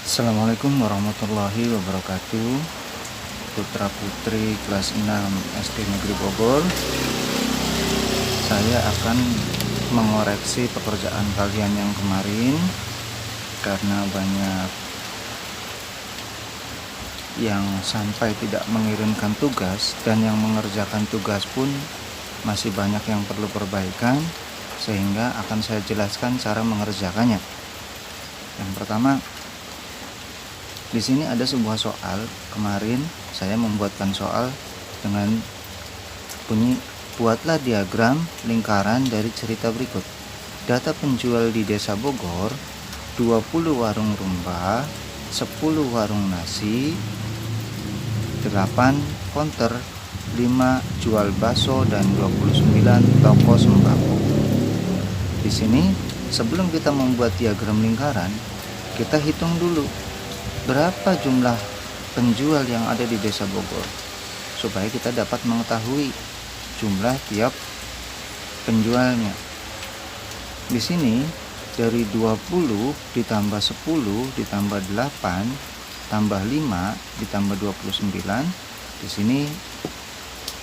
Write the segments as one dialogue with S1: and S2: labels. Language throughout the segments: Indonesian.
S1: Assalamualaikum warahmatullahi wabarakatuh. Putra putri kelas 6 SD Negeri Bogor. Saya akan mengoreksi pekerjaan kalian yang kemarin karena banyak yang sampai tidak mengirimkan tugas, dan yang mengerjakan tugas pun masih banyak yang perlu perbaikan, sehingga akan saya jelaskan cara mengerjakannya. Yang pertama, di sini ada sebuah soal. Kemarin saya membuatkan soal dengan bunyi, buatlah diagram lingkaran dari cerita berikut. Data penjual di Desa Bogor, 20 warung rumba, 10 warung nasi, 8 konter, 5 jual bakso, dan 29 toko sembako. Di sini, sebelum kita membuat diagram lingkaran, kita hitung dulu berapa jumlah penjual yang ada di Desa Bogor, supaya kita dapat mengetahui jumlah tiap penjualnya. Di sini dari 20 ditambah 10 ditambah 8 tambah 5 ditambah 29, di sini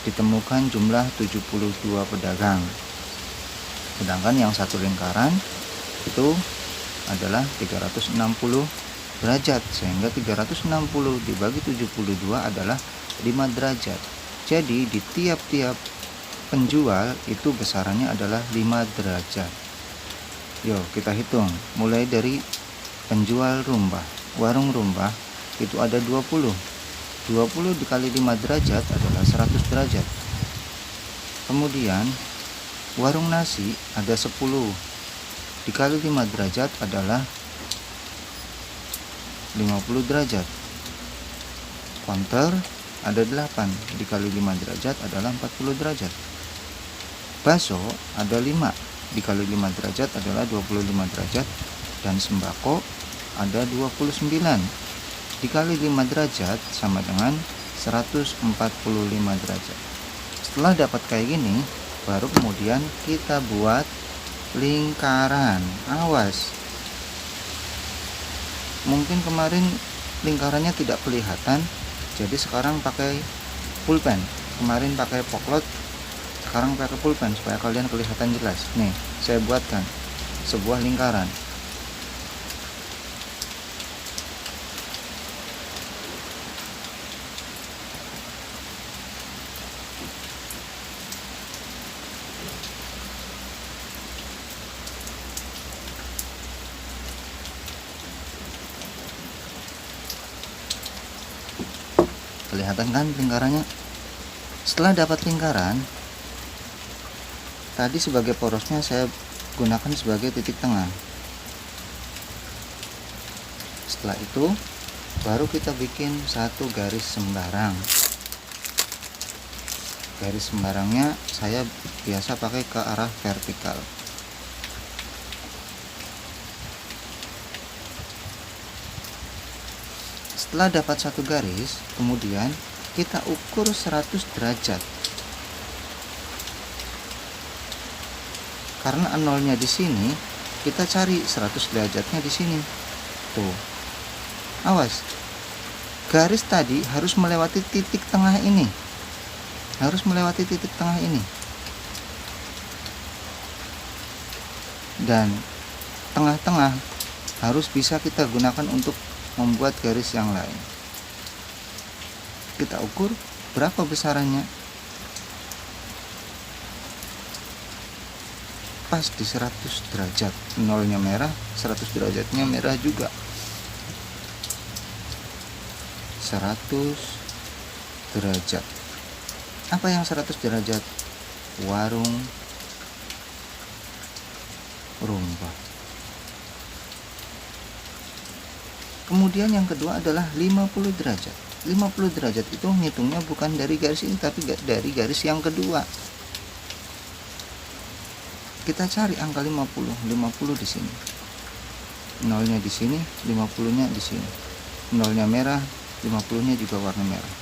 S1: ditemukan jumlah 72 pedagang. Sedangkan yang satu lingkaran itu adalah 360 derajat, sehingga 360 dibagi 72 adalah 5 derajat. Jadi di tiap-tiap penjual itu besarannya adalah 5 derajat. Yuk kita hitung, mulai dari penjual rumba. Warung rumba itu ada 20 dikali 5 derajat adalah 100 derajat. Kemudian warung nasi ada 10 dikali 5 derajat adalah 50 derajat. Konter ada 8 dikali 5 derajat adalah 40 derajat. Bakso ada 5 dikali 5 derajat adalah 25 derajat. Dan sembako ada 29 dikali 5 derajat sama dengan 145 derajat. Setelah dapat kayak gini, baru kemudian kita buat lingkaran. Awas, mungkin kemarin lingkarannya tidak kelihatan, jadi sekarang pakai pulpen. Kemarin pakai poklot, sekarang pakai pulpen supaya kalian kelihatan jelas. Nih, saya buatkan sebuah lingkaran. Kelihatan kan lingkarannya? Setelah dapat lingkaran, tadi sebagai porosnya saya gunakan sebagai titik tengah. Setelah itu baru kita bikin satu garis sembarang. Garis sembarangnya saya biasa pakai ke arah vertikal. Setelah dapat satu garis, kemudian kita ukur 100 derajat. Karena nolnya di sini, kita cari 100 derajatnya di sini. Tuh. Awas. Garis tadi harus melewati titik tengah ini. Harus melewati titik tengah ini. Dan tengah-tengah harus bisa kita gunakan untuk membuat garis yang lain. Kita ukur berapa besarannya. Pas di 100 derajat. Nolnya merah, 100 derajatnya merah juga. 100 derajat. Apa yang 100 derajat? Warung rumba. Kemudian yang kedua adalah 50 derajat. 50 derajat itu ngitungnya bukan dari garis ini, tapi dari garis yang kedua. Kita cari angka 50. 50 di sini. Nolnya di sini, 50-nya di sini. Nolnya merah, 50-nya juga warna merah.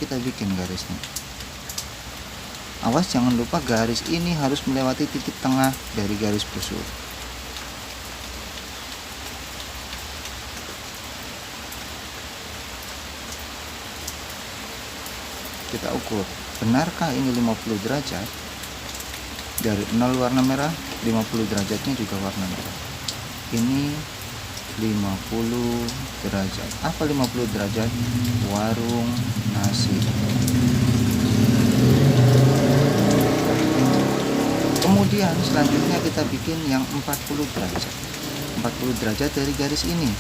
S1: Kita bikin garisnya. Awas jangan lupa garis ini harus melewati titik tengah dari garis busur. kita ukur, benarkah ini 50 derajat? Dari 0 warna merah, 50 derajatnya juga warna merah. Ini 50 derajat. Apa 50 derajat? Warung nasi. Kemudian selanjutnya kita bikin yang 40 derajat. 40 derajat dari garis ini.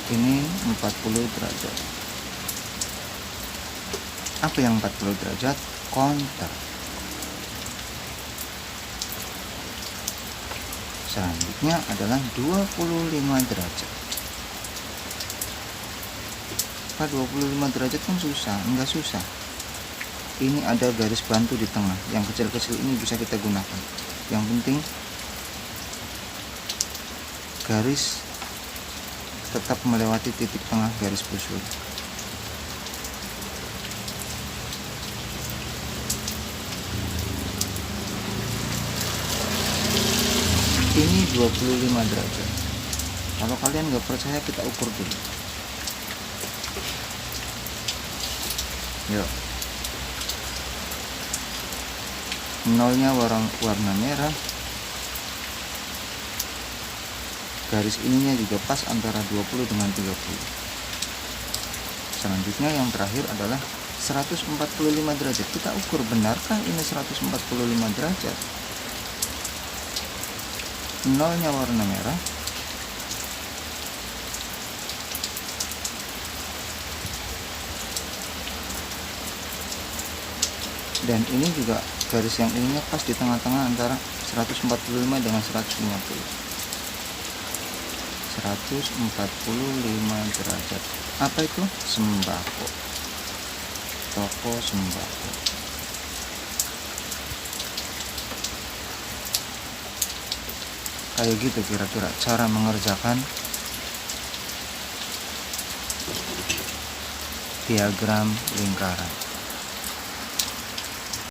S1: Ini 40 derajat. Apa yang 40 derajat? Konter. Selanjutnya adalah 25 derajat. Pak, 25 derajat kan susah? Enggak susah. Ini ada garis bantu di tengah. Yang kecil-kecil ini bisa kita gunakan. Yang penting garis tetap melewati titik tengah garis busur. Ini 25 derajat. Kalau kalian nggak percaya, kita ukur dulu. Yuk. Nolnya warna merah. Garis ininya juga pas antara 20 dengan 30. Selanjutnya yang terakhir adalah 145 derajat. Kita ukur, benarkah ini 145 derajat? Nolnya warna merah. Dan ini juga garis yang ininya pas di tengah-tengah antara 145 dengan 150. 145 derajat. Apa itu? Sembako. Toko sembako. Kayak gitu kira-kira cara mengerjakan diagram lingkaran.